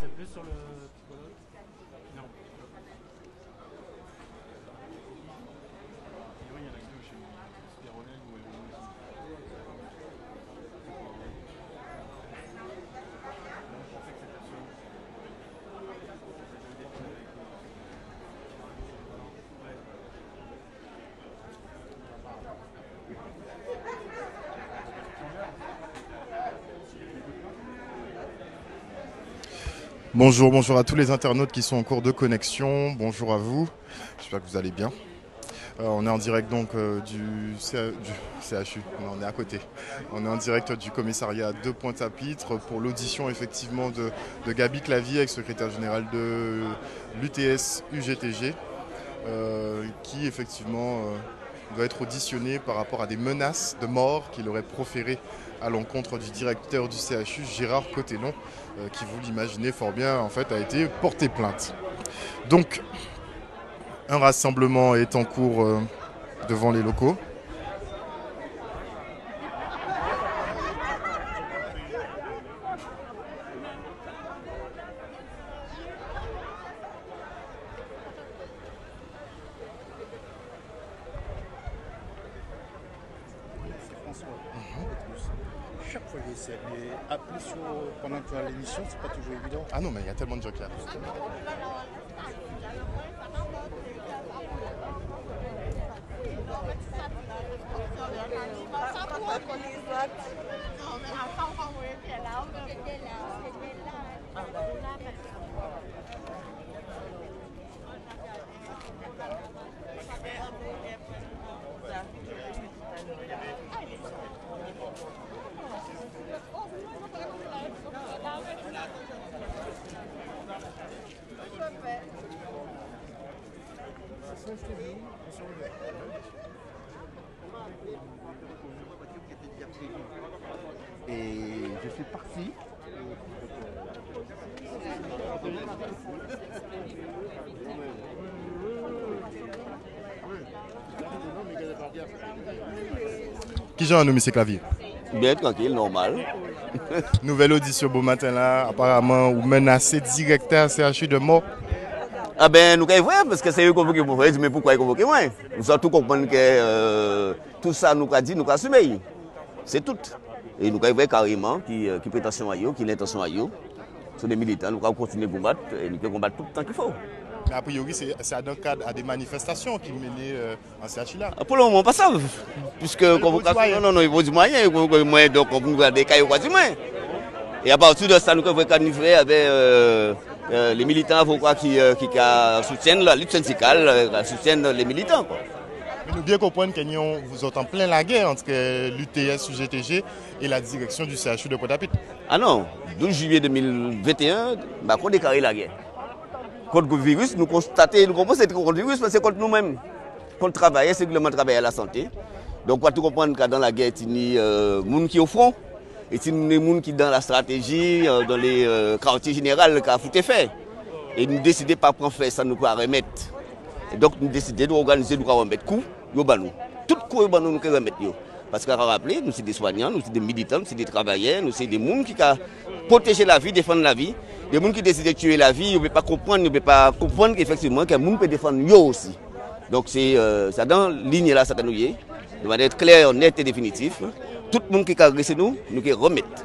C'est plus sur le. Non. Oui, il y en a deux chez moi. Spironel ou Bonjour, bonjour à tous les internautes qui sont en cours de connexion. Bonjour à vous. J'espère que vous allez bien. On est en direct donc du CHU. Non, on est à côté. On est en direct du commissariat de Pointe-à-Pitre pour l'audition effectivement de Gaby Clavier, secrétaire général de l'UTS UGTG, qui effectivement doit être auditionné par rapport à des menaces de mort qu'il aurait proférées à l'encontre du directeur du CHU, Gérard Cotellon, qui, vous l'imaginez fort bien, en fait, a été porté plainte. Donc, un rassemblement est en cours devant les locaux. Chaque fois j'essaie, mais appeler pendant que tu as l'émission, c'est pas toujours évident. Ah non, mais il y a tellement de gens qui arrivent. Et je suis parti. Qui j'ai nommé ces claviers? Bien tranquille, normal. Nouvelle audition beau matin là, apparemment, ou menacé directeur CHU de mort. Ah ben, nous avons vrai, parce que c'est eux qui convoqué pour faire, mais pourquoi ils convoquent moi? Nous avons tout compris que tout ça, nous avons dit, nous avons assumé. C'est tout. Et nous avons vrai carrément qui prétention à eux, qui l'intention à eux. Sur des militants, nous allons continuer à combattre et nous allons combattre tout le temps qu'il faut. Mais a priori, c'est dans le cadre à des manifestations qui menaient en CHU là. Pour le moment, pas ça. Puisque convocation, non, il faut du moyen, donc on peut des cas, il faut du moyen. Et à partir de ça, nous avons canifré avec les militants avocats qui soutiennent la lutte syndicale, soutiennent les militants. Quoi. Mais nous bien comprendre que vous êtes en plein la guerre entre l'UTS UGTG et la direction du CHU de Pointe-à-Pitre. Ah non, 12 juillet 2021, on a déclaré la guerre. Contre le virus, nous constatons, nous comprenons que c'est contre le virus, mais c'est contre nous-mêmes. Contre le travail, c'est le travail à la santé. Donc, on doit comprendre que dans la guerre, il y a des gens qui sont au front. Et il y a des gens qui sont dans la stratégie, dans les quartiers généraux, qui ont foutu fait. Et nous décidons de ne pas prendre fait ça, nous pouvons remettre. Et donc, nous décidons d'organiser, nous remettre coup, nous tout coup, nous remettre. Parce qu'à rappeler, nous sommes des soignants, nous sommes des militants, nous sommes des travailleurs, nous sommes des gens qui ont protégé la vie, défendre la vie. Des gens qui décident de tuer la vie, ils ne peuvent pas comprendre qu'effectivement, que les gens peuvent défendre eux aussi. Donc c'est dans la ligne là, ça nous y est, de manière claire, nette et définitive. Tout le monde qui a agressé nous, nous remettre.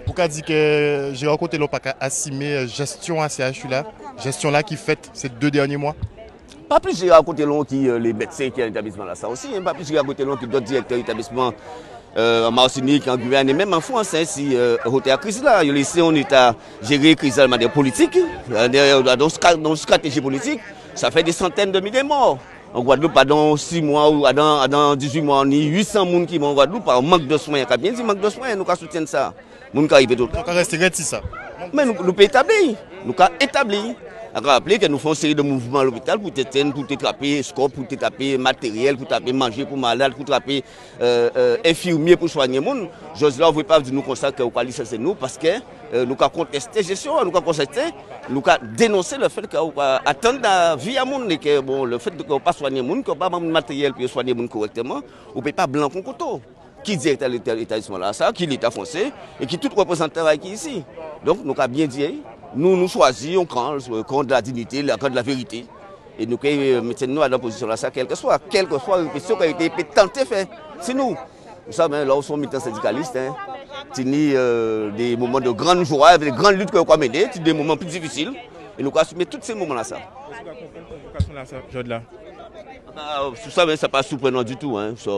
Pourquoi dire que j'ai rencontré l'on pas assumer gestion à CHU là, gestion là qui fait ces 2 derniers mois? Pas plus j'ai raconté l'on qui les médecins qui ont l'établissement là, ça aussi. Pas plus j'ai raconté l'on qui d'autres directeurs d'établissement en Martinique, en Guyane et même en France. Hein, si la crise là, il laissé on état gérer la crise de manière politique, dans une stratégie politique, ça fait des centaines de milliers de morts. En Guadeloupe, dans 6 mois ou dans 18 mois, on a 800 personnes qui vont en Guadeloupe par manque de soins. Il y a bien dit manque de soins, nous soutenons ça. Nous arrivons tout. Donc, on reste réticent ça. Mais nous pouvons établir. Nous pouvons établir. On rappeler que nous faisons une série de mouvements à l'hôpital pour t'attraper scope, pour t'attraper matériel, pour t'attraper manger pour malade, pour t'attraper infirmier pour soigner les gens. J'ose là, vous ne pouvez pas dire nous constat que vous pas licencier nous parce que nous avons contesté la gestion, nous avons contesté, nous avons dénoncé le fait que vous attendre la vie à monde, que bon, le fait que vous ne pas soigner les gens, que vous pas de matériel pour soigner les gens correctement, vous ne pouvez pas blanc comme couteau. Qui dirige l'établissement là, ça, qui l'État français et qui tout représentant qui est ici. Donc nous avons bien dit. nous choisissons le camp de la dignité, le camp de la vérité. Et nous mettons à la position là, quelle que soit la question qui a été tentée faire. C'est nous. Vous savez, là où sont militants syndicalistes, c'est des moments de grande joie, des grandes luttes que nous avons menées, des moments plus difficiles. Et nous avons assumé tous ces moments-là. Ça. Ça n'est pas surprenant du tout.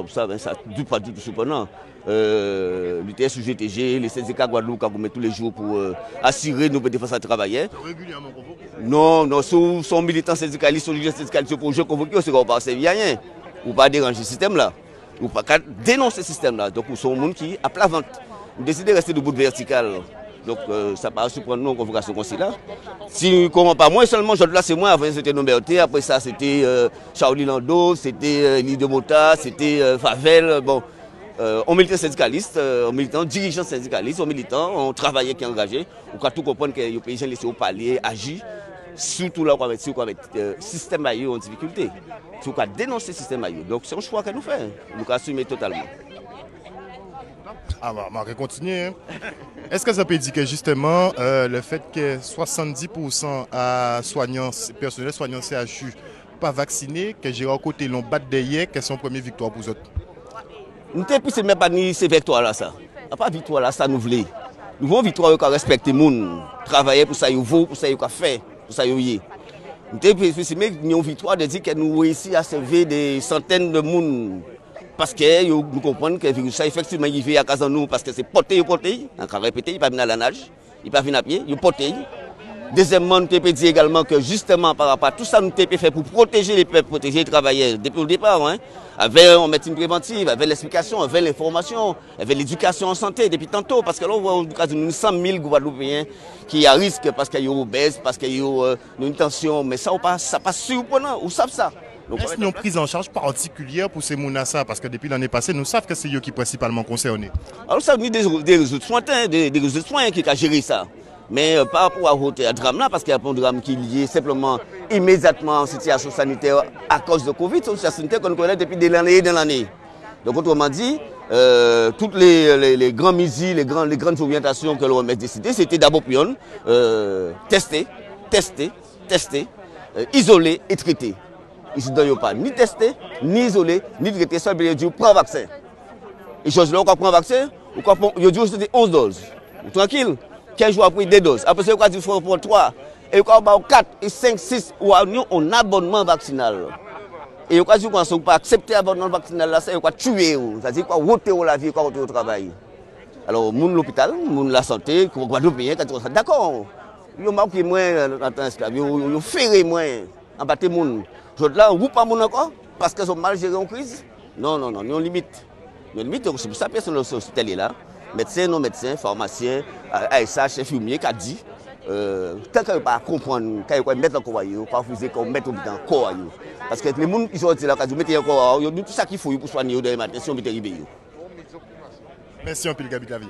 Ça n'est pas du tout surprenant. L'UTS, UGTG, les syndicats Guadeloupe, qui tous les jours pour assurer nos défenseurs travailleurs. Régulièrement convoqué? Non, sont militants syndicalistes, sont syndicalistes pour jeu convoqué, c'est qu'on ne servir à rien. Ou pas déranger ce système-là. Ou pas dénoncer ce système-là. Donc, nous sommes des gens qui, à plat ventre, décident de rester debout de vertical. Donc, ça ne va pas surprendre nos convocations comme là. Si comment pas moi seulement, là c'est moi, avant c'était Nomberté, après ça c'était Charlie Lando, c'était Lido Mota, c'était Favel. Bon, on militant syndicaliste, on militant dirigeant syndicaliste, on militant, on travaillait qui est engagé. On doit tout comprendre que les paysans laissés au palais agir, surtout là où le système ailleurs en difficulté. Il faut dénoncer le système ailleurs. Donc c'est un choix que nous faisons, nous assumons totalement. Ah bah, on va continuer. Hein. Est-ce que ça peut indiquer justement le fait que 70% à soignants, personnel soignants CHU pas vaccinés, que j'ai côté l'on bat derrière, quelle est son première victoire pour eux? Nous ne pouvons même pas ni ces victoires-là. Ça. Pas victoire là, ça nous voulons. Nous voulons victoire qui respecte le monde, travailler pour ça, pour ça, pour faire, pour ça, nous pouvons une victoire de dire que nous réussissons à sauver des centaines de monde. Parce que nous comprenons que le virus, effectivement, il vient à cause de nous, parce que c'est porté, on va répéter, il ne va pas venir à la nage, il ne va pas venir à pied, il est porté. Deuxièmement, nous peut dire également que justement, par rapport à tout ça, nous avons fait pour protéger les peuples, protéger les travailleurs, depuis le départ, avec une médecine préventive, avec l'explication, avec l'information, avec l'éducation en santé, depuis tantôt, parce que là, on voit 100 000 Guadeloupéens qui à risque parce qu'il y a obèse, parce qu'il y a une tension, mais ça passe surprenant, où savent ça? Est-ce qu'ils ont prise en charge particulière pour ces Mounassa? Parce que depuis l'année passée, nous savons que c'est eux qui sont principalement concernés. Alors ça veut dire des réseaux de soins, des réseaux de soins qui ont géré ça. Mais par rapport à drame là, parce qu'il y a un drame qui est lié simplement immédiatement en situation sanitaire à cause de Covid, c'est une situation sanitaire qu'on connaît depuis des années et des années. Donc autrement dit, toutes les grandes mesures, les grandes orientations que l'on a décidées, c'était d'abord tester, isoler et traiter. Ils ne doivent pas ni tester, ni isoler, ni traiter, ça veut dire prendre vaccin. Et chose là, on prend vaccin, on dit c'était 11 doses. Tranquille, 15 jours après 2 doses. Après ça, on dit qu'il faut prendre 3. Et on a 4, et 5, 6, ou un abonnement vaccinal. Et on a dit qu'on ne pas accepter l'abonnement vaccinal, là, ça, on va tuer. C'est-à-dire qu'on va ôter la vie, on va ôter le travail. Alors, l'hôpital, la santé, on va payer, d'accord. Ils ont marqué moins dans l'esclave, ils ont ferré moins, en battu les gens. Là, on ne pas encore parce qu'ils ont mal géré en crise. Non, ils ont limite. Ils ont limite, c'est pour ça que personne hospitalier là. Médecins, non-médecins, pharmaciens, ASH, infirmiers, qui a dit, tant qu'ils ne pas comprendre, quand ils mettent en corps, ils ne pas refuser qu'on mette en corps. Parce que les gens qui sont là, quand ils mettent en corps, ils ont tout ça qu'il faut pour soigner de matin si on met arrivé. Merci un peu, Gaby Clavier.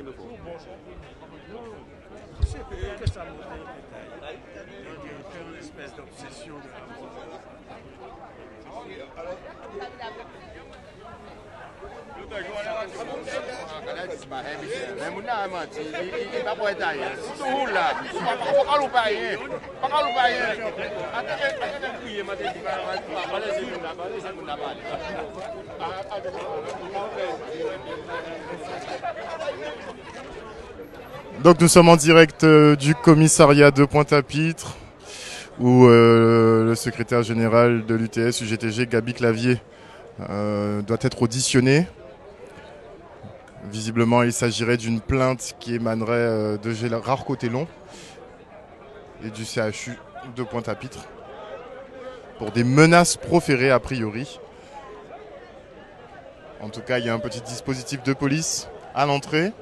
Donc nous sommes en direct du commissariat de Pointe-à-Pitre où le secrétaire général de l'UTS UGTG, Gaby Clavier, doit être auditionné. Visiblement, il s'agirait d'une plainte qui émanerait de Gérard Cotellon et du CHU de Pointe-à-Pitre pour des menaces proférées a priori. En tout cas, il y a un petit dispositif de police à l'entrée.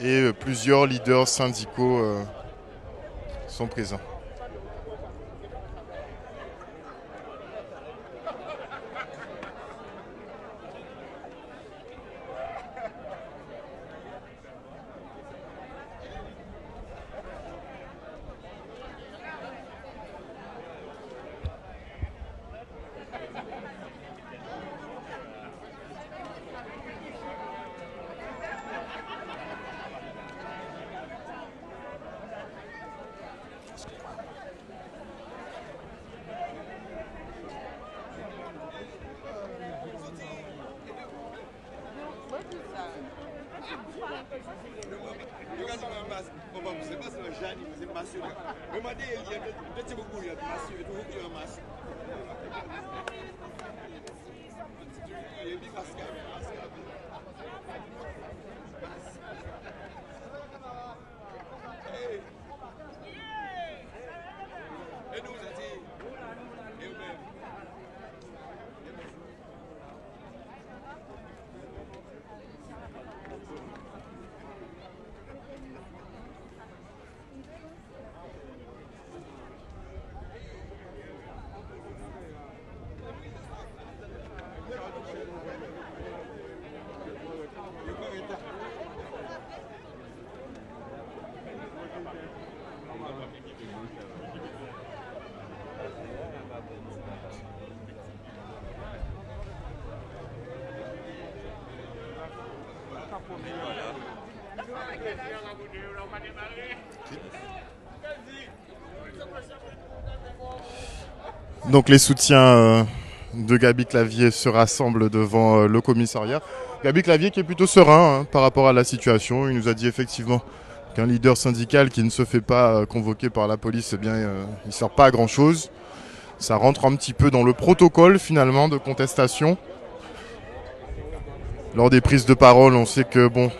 Et plusieurs leaders syndicaux sont présents. Donc les soutiens de Gaby Clavier se rassemblent devant le commissariat. Gaby Clavier qui est plutôt serein par rapport à la situation. Il nous a dit effectivement qu'un leader syndical qui ne se fait pas convoquer par la police, eh bien, il ne sert pas à grand chose. Ça rentre un petit peu dans le protocole finalement de contestation. Lors des prises de parole, on sait que bon...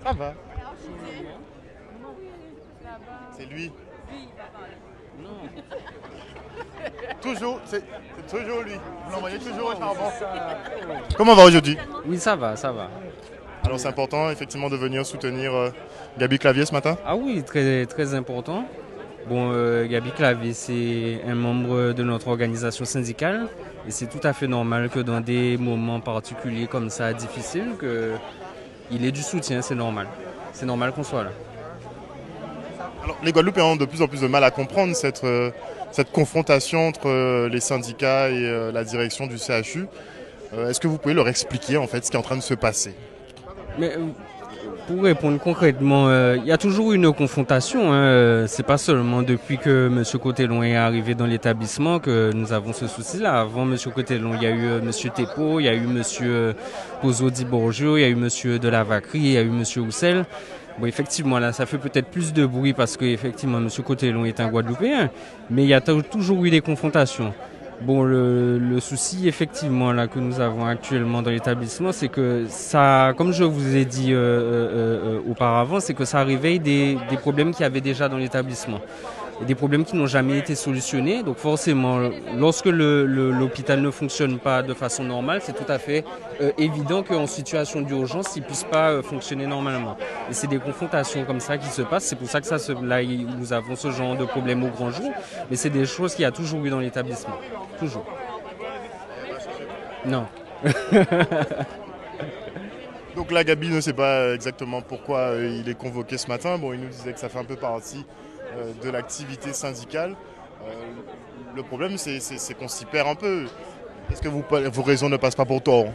Ça va. C'est lui. Toujours, c'est toujours lui. Vous l'envoyez toujours au charbon. Comment va aujourd'hui? Oui, ça va, ça va. Alors c'est important effectivement de venir soutenir Gaby Clavier ce matin? Ah oui, très, très important. Bon, Gaby Clavier, c'est un membre de notre organisation syndicale et c'est tout à fait normal que dans des moments particuliers comme ça, difficiles, qu'il ait du soutien, c'est normal. C'est normal qu'on soit là. Alors, les Guadeloupéens ont de plus en plus de mal à comprendre cette confrontation entre les syndicats et la direction du CHU. Est-ce que vous pouvez leur expliquer en fait ce qui est en train de se passer? Mais pour répondre concrètement, il y a toujours une confrontation. C'est pas seulement depuis que M. Cotelon est arrivé dans l'établissement que nous avons ce souci-là. Avant M. Cotelon, il y a eu M. Tepo, il y a eu M. Pozo Di Borgio, il y a eu M. Delavacry, il y a eu M. Roussel. Bon, effectivement, là, ça fait peut-être plus de bruit parce que effectivement, M. Cotelon est un Guadeloupéen, mais il y a toujours eu des confrontations. Bon, le souci, effectivement, là, que nous avons actuellement dans l'établissement, c'est que ça, comme je vous ai dit auparavant, c'est que ça réveille des problèmes qu'il y avait déjà dans l'établissement. Des problèmes qui n'ont jamais été solutionnés. Donc forcément, lorsque l'hôpital ne fonctionne pas de façon normale, c'est tout à fait évident qu'en situation d'urgence, il ne puisse pas fonctionner normalement. Et c'est des confrontations comme ça qui se passent. C'est pour ça que là, nous avons ce genre de problème au grand jour. Mais c'est des choses qu'il y a toujours eu dans l'établissement. Toujours. Non. Donc là, Gaby ne sait pas exactement pourquoi il est convoqué ce matin. Bon, il nous disait que ça fait un peu partie de l'activité syndicale. Le problème, c'est qu'on s'y perd un peu. Est-ce que vos raisons ne passent pas pour tort?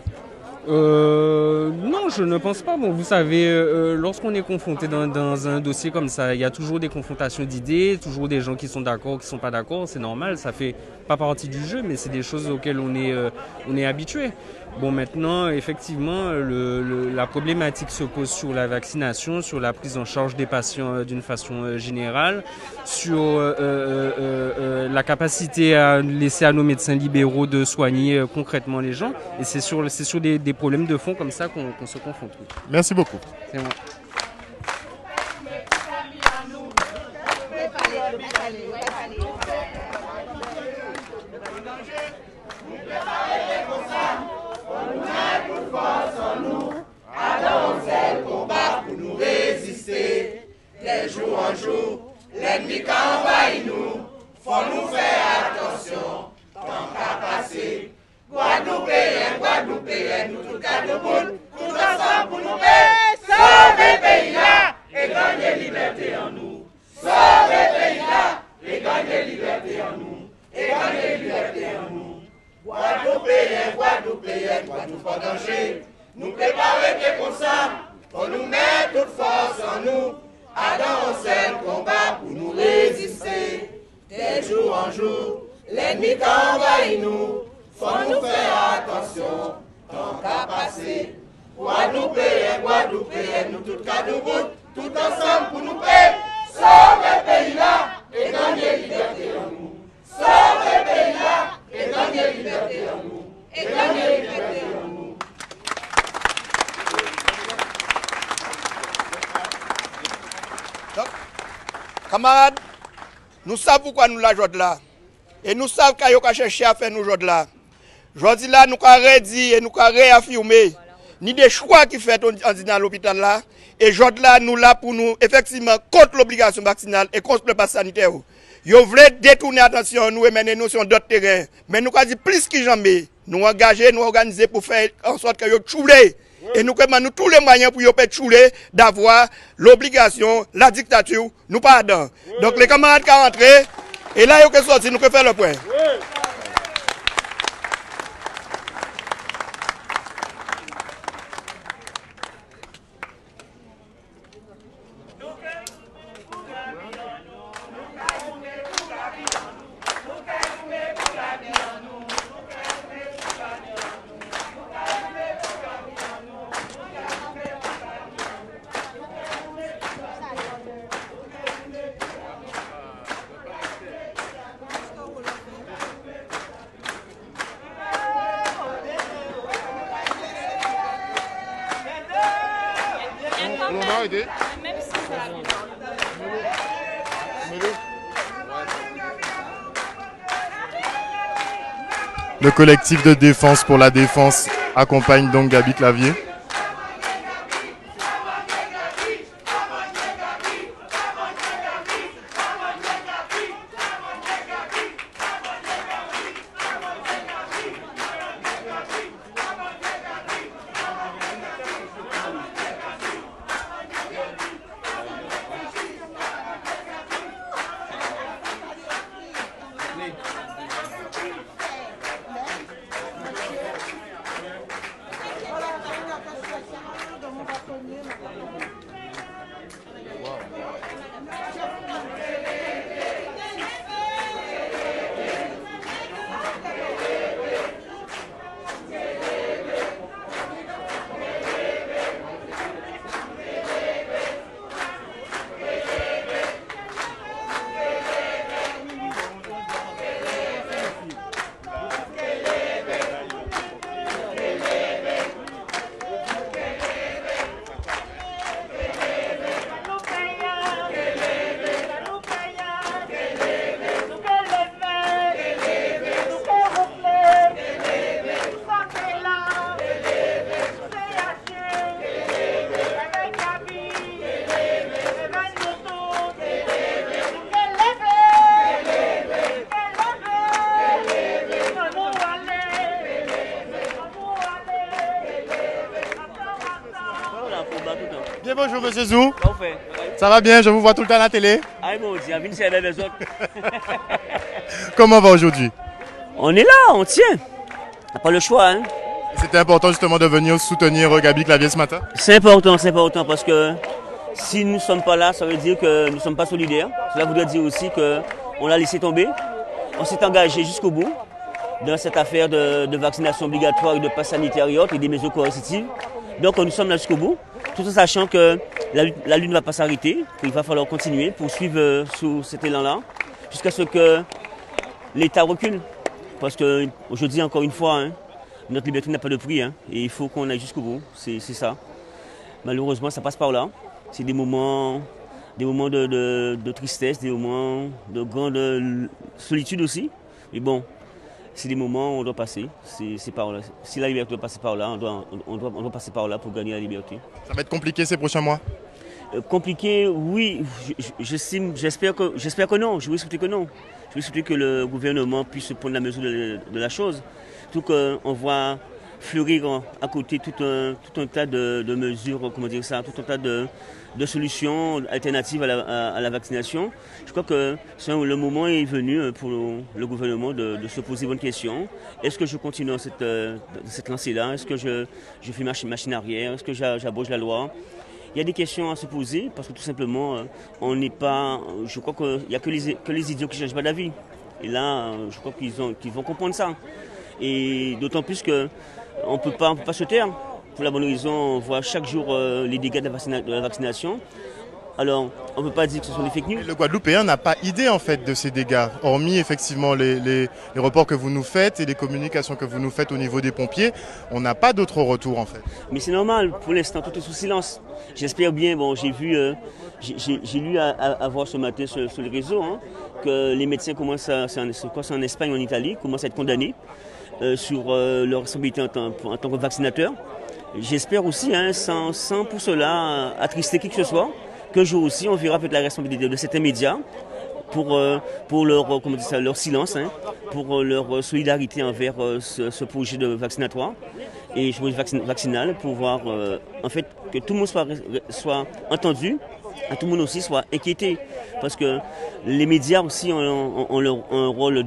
Non, je ne pense pas. Bon, vous savez, lorsqu'on est confronté dans un dossier comme ça, il y a toujours des confrontations d'idées, toujours des gens qui sont d'accord, qui ne sont pas d'accord. C'est normal, ça fait pas partie du jeu, mais c'est des choses auxquelles on est habitué. Bon, maintenant, effectivement, la problématique se pose sur la vaccination, sur la prise en charge des patients d'une façon générale, sur la capacité à laisser à nos médecins libéraux de soigner concrètement les gens. Et c'est sur des problèmes de fond comme ça qu'on se confronte. Merci beaucoup. C'est bon. Jour en jour, l'ennemi qui envahit nous, faut nous faire attention, tant qu'à passer. Guadeloupéen, nous tout cas debout, tout ensemble pour nous paix. Sauver le pays là et gagner liberté en nous. Sauver le pays là et gagner liberté en nous. Et gagner liberté en nous. Guadeloupéen, Guadeloupe en danger. Nous préparer que comme ça, pour nous mettre toute force en nous. Adam, on sait le combat pour nous résister. De jour en jour, l'ennemi qui envahit nous, faut nous faire attention. Guadeloupéens, Guadeloupéennes, nous tous Cadeaubout, tout ensemble pour nous paix. Sauver le pays là et gagner liberté en nous. Sauver le pays là et gagner liberté en nous. Et gagner liberté en nous. Donc, camarades, nous savons pourquoi nous la jouons là. Et nous savons qu'il y a cherché à faire nous jouer là. Aujourd'hui là, nous avons redit et nous avons réaffirmé ni des choix qui fait dans l'hôpital là. Et aujourd'hui là, nous là pour nous effectivement contre l'obligation vaccinale et contre le pass sanitaire. Ils voulaient détourner l'attention nous et mener nous sur d'autres terrains. Mais nous avons dit plus que jamais, nous engager, nous organiser pour faire en sorte que nous choulé. Et nous avons tous les moyens pour nous chouler d'avoir l'obligation, la dictature, nous pas dedans. Donc les camarades qui sont rentrés, et là, ils sont sortis, nous pouvons faire le point. On va aider. Le collectif de défense pour la défense accompagne donc Gaby Clavier. Bien bonjour Monsieur Zou. Ça va bien, je vous vois tout le temps à la télé. Comment va aujourd'hui? On est là, on tient. On n'a pas le choix. Hein. C'était important justement de venir soutenir Gaby Clavier ce matin. C'est important parce que si nous ne sommes pas là, ça veut dire que nous ne sommes pas solidaires. Cela voudrait dire aussi qu'on l'a laissé tomber. On s'est engagé jusqu'au bout dans cette affaire de vaccination obligatoire et de passe sanitaire et des mesures coercitives. Donc nous sommes là jusqu'au bout, tout en sachant que la lutte ne va pas s'arrêter, qu'il va falloir continuer, poursuivre sous cet élan-là, jusqu'à ce que l'État recule. Parce que je dis encore une fois, hein, notre liberté n'a pas de prix, hein, et il faut qu'on aille jusqu'au bout, c'est ça. Malheureusement, ça passe par là. C'est des moments de tristesse, des moments de grande solitude aussi. Mais bon, c'est des moments où on doit passer. C'est par là. Si la liberté doit passer par là, on doit passer par là pour gagner la liberté. Ça va être compliqué ces prochains mois? Compliqué, oui. J'espère que non. Je veux souhaiter que non. Je veux souhaiter que le gouvernement puisse prendre la mesure de la chose. Tout qu'on voit fleurir à côté tout un tas de mesures, comment dire ça, tout un tas de solutions alternatives à la vaccination. Je crois que le moment est venu pour le gouvernement de se poser bonne question. Est-ce que je continue dans cette lancée-là? Est-ce que je fais machine arrière? Est-ce que j'abroge la loi? Il y a des questions à se poser parce que tout simplement, on n'est pas. Je crois qu'il n'y a que les idiots qui ne changent pas d'avis. Et là, je crois qu'ils vont comprendre ça. Et d'autant plus qu'on ne peut pas se taire. pour la bonne raison, on voit chaque jour les dégâts de la vaccination. Alors, on ne peut pas dire que ce sont des fake news. Le Guadeloupéen n'a pas idée en fait de ces dégâts, hormis effectivement les reports que vous nous faites et les communications que vous nous faites au niveau des pompiers. On n'a pas d'autres retours en fait. Mais c'est normal, pour l'instant, tout est sous silence. J'espère bien, bon, j'ai lu à voir ce matin sur les réseaux que les médecins commencent en Espagne, en Italie, commencent à être condamnés sur leur responsabilité en tant que vaccinateurs. J'espère aussi, sans pour cela attrister qui que ce soit, qu'un jour aussi on verra peut-être la responsabilité de certains médias pour leur silence, pour leur solidarité envers ce projet de vaccinatoire et vaccinal, pour voir en fait que tout le monde soit entendu, et tout le monde aussi soit inquiété, parce que les médias aussi ont un rôle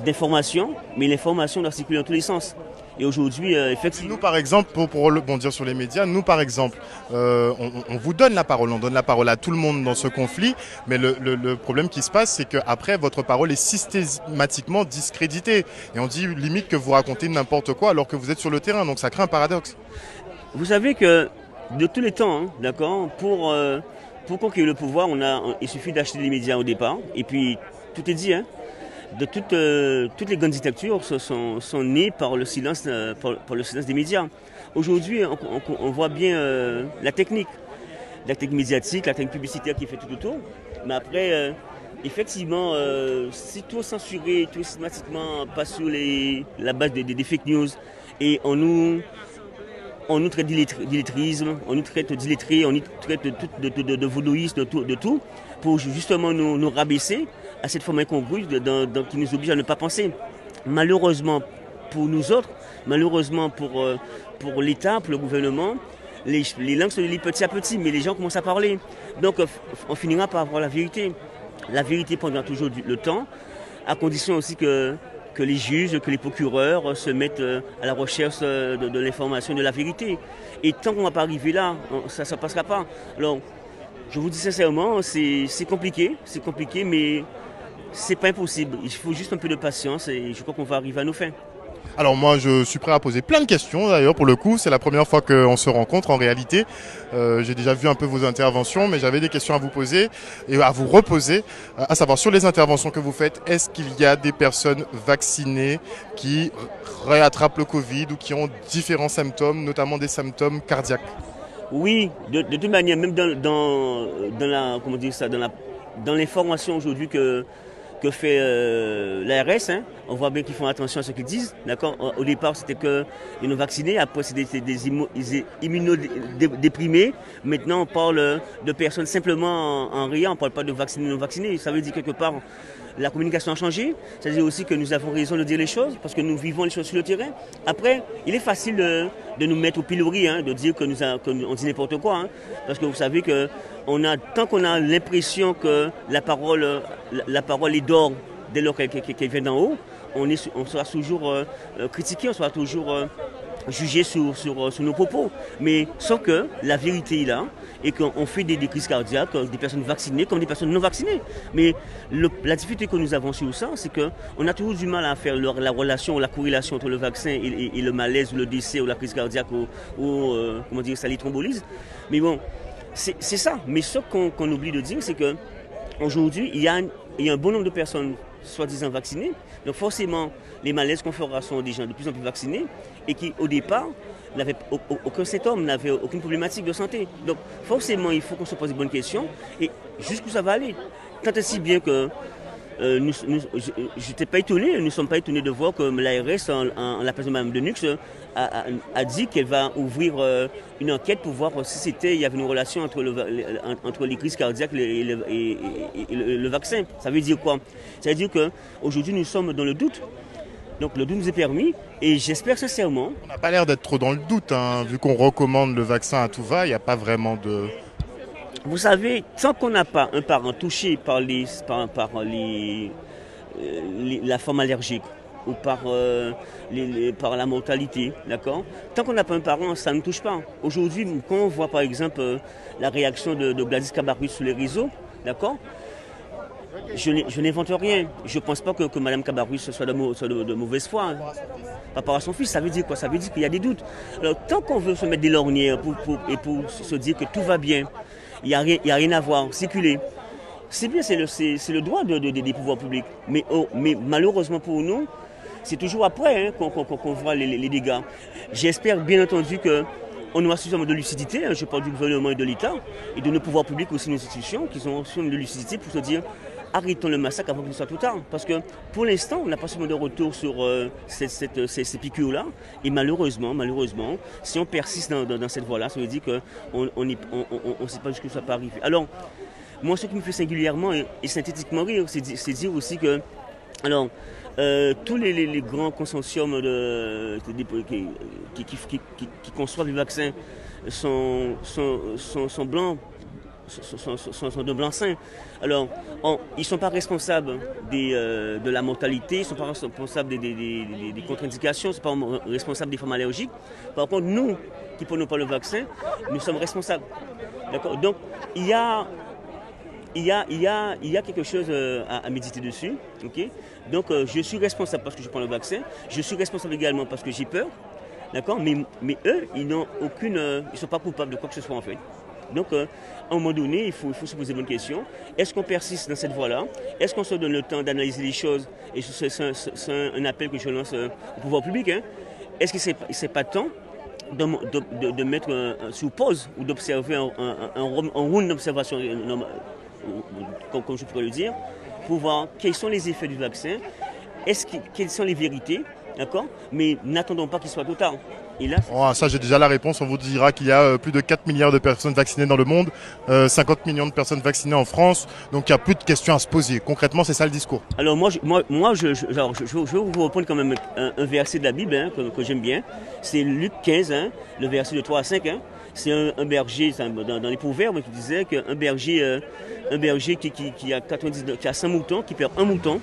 d'information, mais l'information doit circuler dans tous les sens. Et aujourd'hui, effectivement... Nous, par exemple, pour rebondir sur les médias, nous, par exemple, on vous donne la parole, on donne la parole à tout le monde dans ce conflit, mais le problème qui se passe, c'est qu'après, votre parole est systématiquement discréditée. Et on dit limite que vous racontez n'importe quoi alors que vous êtes sur le terrain, donc ça crée un paradoxe. Vous savez que de tous les temps, d'accord, pour conquérir le pouvoir, il suffit d'acheter les médias au départ, et puis tout est dit, de toutes les grandes dictatures sont nées par le silence, des médias. Aujourd'hui, on voit bien la technique médiatique, la technique publicitaire qui fait tout autour. Mais après, effectivement, si tout est censuré, tout systématiquement passe sur la base des fake news, et on nous traite d'illettrisme, on nous traite d'illettrés, on nous traite de vaudouistes, de tout, pour justement nous rabaisser à cette forme incongrue qui nous oblige à ne pas penser. Malheureusement pour nous autres, malheureusement pour l'État, pour le gouvernement, les langues se lient petit à petit, mais les gens commencent à parler. Donc on finira par avoir la vérité. La vérité prendra toujours le temps, à condition aussi que les juges, que les procureurs se mettent à la recherche de l'information, de la vérité. Et tant qu'on ne va pas arriver là, ça ne passera pas. Alors, je vous dis sincèrement, c'est compliqué, mais c'est pas impossible. Il faut juste un peu de patience et je crois qu'on va arriver à nos fins. Alors moi je suis prêt à poser plein de questions d'ailleurs pour le coup, c'est la première fois qu'on se rencontre en réalité. J'ai déjà vu un peu vos interventions mais j'avais des questions à vous poser et à vous reposer, à savoir sur les interventions que vous faites, est-ce qu'il y a des personnes vaccinées qui réattrapent le Covid ou qui ont différents symptômes, notamment des symptômes cardiaques? Oui, de toute manière, même dans l'information aujourd'hui que fait l'ARS, on voit bien qu'ils font attention à ce qu'ils disent. D'accord. Au départ, c'était que les non-vaccinés, après c'était des immunodéprimés. Maintenant, on parle de personnes simplement en riant, on ne parle pas de vaccinés non-vaccinés. Ça veut dire quelque part, la communication a changé. Ça veut dire aussi que nous avons raison de dire les choses, parce que nous vivons les choses sur le terrain. Après, il est facile de nous mettre au pilori, de dire qu'on dit n'importe quoi. Parce que vous savez que tant qu'on a l'impression que la parole est d'or dès lors qu'elle vient d'en haut, on sera toujours critiqué, on sera toujours jugé sur nos propos. Mais sauf que la vérité est là et qu'on fait des crises cardiaques, des personnes vaccinées comme des personnes non vaccinées. Mais la difficulté que nous avons sur ça, c'est qu'on a toujours du mal à faire la relation ou la corrélation entre le vaccin et le malaise ou le décès ou la crise cardiaque ou ça les thrombolyse. Mais bon, c'est ça. Mais ce qu'on oublie de dire, c'est qu'aujourd'hui, il y a un bon nombre de personnes soi-disant vaccinées. Donc forcément, les malaises qu'on fera sont des gens de plus en plus vaccinés et qui, au départ, n'avaient aucun symptôme, n'avaient aucune problématique de santé. Donc forcément, il faut qu'on se pose des bonnes questions et jusqu'où ça va aller. Tant et si bien que je n'étais pas étonné, nous ne sommes pas étonnés de voir que l'ARS, en la personne de Mme Denux, a dit qu'elle va ouvrir une enquête pour voir si il y avait une relation entre les crises cardiaques et le vaccin. Ça veut dire quoi? Ça veut dire qu'aujourd'hui, nous sommes dans le doute. Donc le doute nous est permis et j'espère sincèrement... On n'a pas l'air d'être trop dans le doute, vu qu'on recommande le vaccin à tout va, il n'y a pas vraiment de... Vous savez, tant qu'on n'a pas un parent touché par la forme allergique ou par la mortalité, d'accord? Tant qu'on n'a pas un parent, ça ne touche pas. Aujourd'hui, quand on voit par exemple la réaction de Gladys Cabarrus sur les réseaux, d'accord? Je n'invente rien. Je ne pense pas que Mme Cabarrus soit de mauvaise foi. par rapport à son fils. Ça veut dire quoi? Ça veut dire qu'il y a des doutes. Alors, tant qu'on veut se mettre des lorgnières pour se dire que tout va bien, il n'y a rien à voir, circuler, c'est bien, c'est le droit des pouvoirs publics. Mais malheureusement pour nous, c'est toujours après hein, qu'on voit les dégâts. J'espère bien entendu qu'on aura suffisamment de lucidité, hein, je parle du gouvernement et de l'État, et de nos pouvoirs publics aussi, nos institutions, qui ont suffisamment de lucidité pour se dire arrêtons le massacre avant qu'il soit trop tard. Parce que pour l'instant, on n'a pas suffisamment de retour sur ces piqûres-là. Et malheureusement, si on persiste dans cette voie-là, ça veut dire qu'on ne sait pas jusqu'où ça peut arriver. Alors, moi, ce qui me fait singulièrement et synthétiquement rire, c'est dire aussi que, alors, tous les grands consortiums qui conçoivent les vaccins sont blancs, sont de blancs-seings. Alors, ils ne sont pas responsables de la mortalité, ils ne sont pas responsables des contre-indications, ils ne sont pas responsables des formes allergiques. Par contre, nous, qui ne prenons pas le vaccin, nous sommes responsables. D'accord? Donc, il y a quelque chose à méditer dessus. Okay? Donc, je suis responsable parce que je prends le vaccin. Je suis responsable également parce que j'ai peur. D'accord? Mais eux, ils n'ont ils ne sont pas coupables de quoi que ce soit en fait. Donc, à un moment donné, il faut se poser une bonne question. Est-ce qu'on persiste dans cette voie-là? Est-ce qu'on se donne le temps d'analyser les choses? Et c'est un appel que je lance au pouvoir public. Hein? Est-ce qu'il n'est pas temps de mettre sous pause ou d'observer un round d'observation, comme je pourrais le dire, pour voir quels sont les effets du vaccin, quelles sont les vérités, d'accord? Mais n'attendons pas qu'il soit trop tard. Et là, ça, j'ai déjà la réponse. On vous dira qu'il y a plus de 4 milliards de personnes vaccinées dans le monde, 50 millions de personnes vaccinées en France. Donc, il n'y a plus de questions à se poser. Concrètement, c'est ça le discours. Alors, moi, je vais vous reprendre quand même un verset de la Bible hein, que j'aime bien. C'est Luc 15, hein, le verset de 3 à 5. Hein. C'est un berger, dans les Proverbes, qui disait qu'un berger, qui a 100 moutons, qui perd un mouton,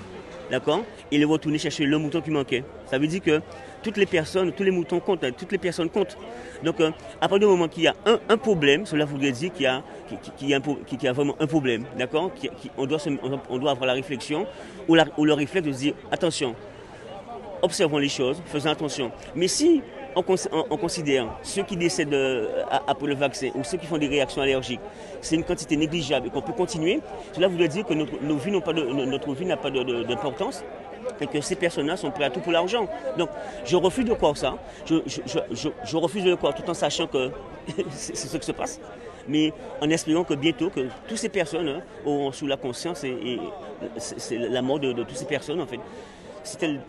d'accord, il est retourné chercher le mouton qui manquait. Ça veut dire que toutes les personnes, tous les moutons comptent, hein, toutes les personnes comptent. Donc, à partir du moment qu'il y a un problème, cela voudrait dire qu'il y a vraiment un problème, d'accord. On doit avoir la réflexion ou le réflexe de se dire attention, observons les choses, faisons attention. Mais si on considère ceux qui décèdent après le vaccin ou ceux qui font des réactions allergiques, c'est une quantité négligeable et qu'on peut continuer, cela voudrait dire que notre vie n'a pas d'importance et que ces personnes-là sont prêtes à tout pour l'argent. Donc, je refuse de croire ça. Je refuse de le croire tout en sachant que c'est ce qui se passe, mais en espérant que bientôt, que toutes ces personnes hein, auront sous la conscience et c'est la mort de toutes ces personnes en fait. Si tel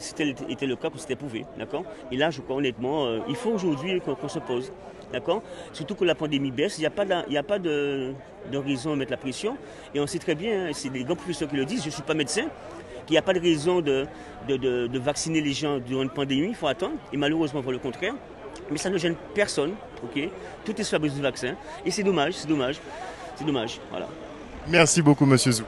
était le cas, que c'était prouvé, d'accord. Et là, je crois honnêtement, il faut aujourd'hui qu'on se pose, d'accord. Surtout que la pandémie baisse, il n'y a pas de raison de mettre la pression. Et on sait très bien, hein, c'est des grands professeurs qui le disent, je ne suis pas médecin, qu'il n'y a pas de raison de vacciner les gens durant une pandémie, il faut attendre. Et malheureusement, on voit le contraire. Mais ça ne gêne personne, ok. Tout est sur la base du vaccin. Et c'est dommage, voilà. Merci beaucoup, monsieur Zou.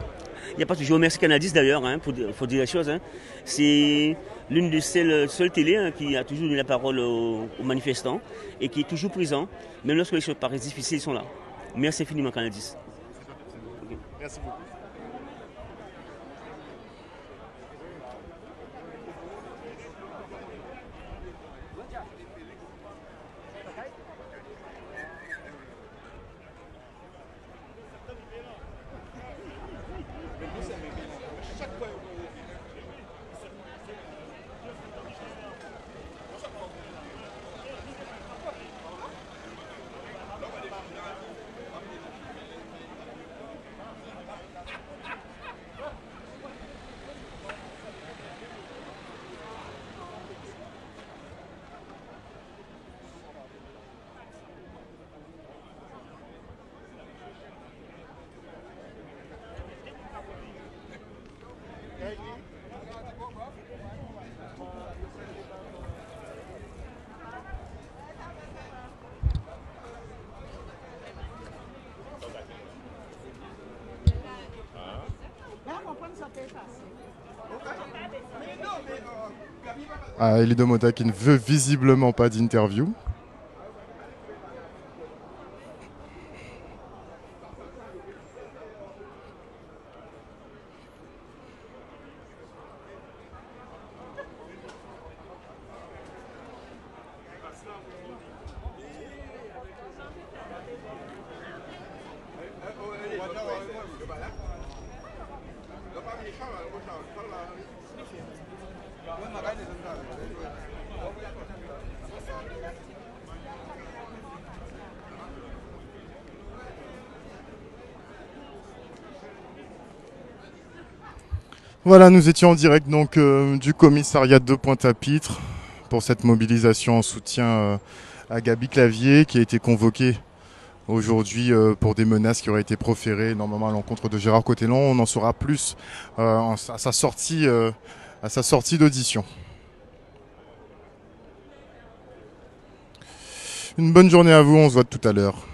Il n'y a pas de... Je remercie Canadis d'ailleurs, hein, pour dire la chose. Hein. C'est l'une des seules télé hein, qui a toujours donné la parole aux manifestants et qui est toujours présent. Même lorsque les choses paraissent difficiles, ils sont là. Merci infiniment Canadis. Okay. Merci beaucoup. Elido Mota qui ne veut visiblement pas d'interview. Voilà, nous étions en direct donc du commissariat de Pointe-à-Pitre pour cette mobilisation en soutien à Gaby Clavier qui a été convoquée aujourd'hui pour des menaces qui auraient été proférées normalement à l'encontre de Gérard Cotellon. On en saura plus à sa sortie d'audition. Une bonne journée à vous, on se voit tout à l'heure.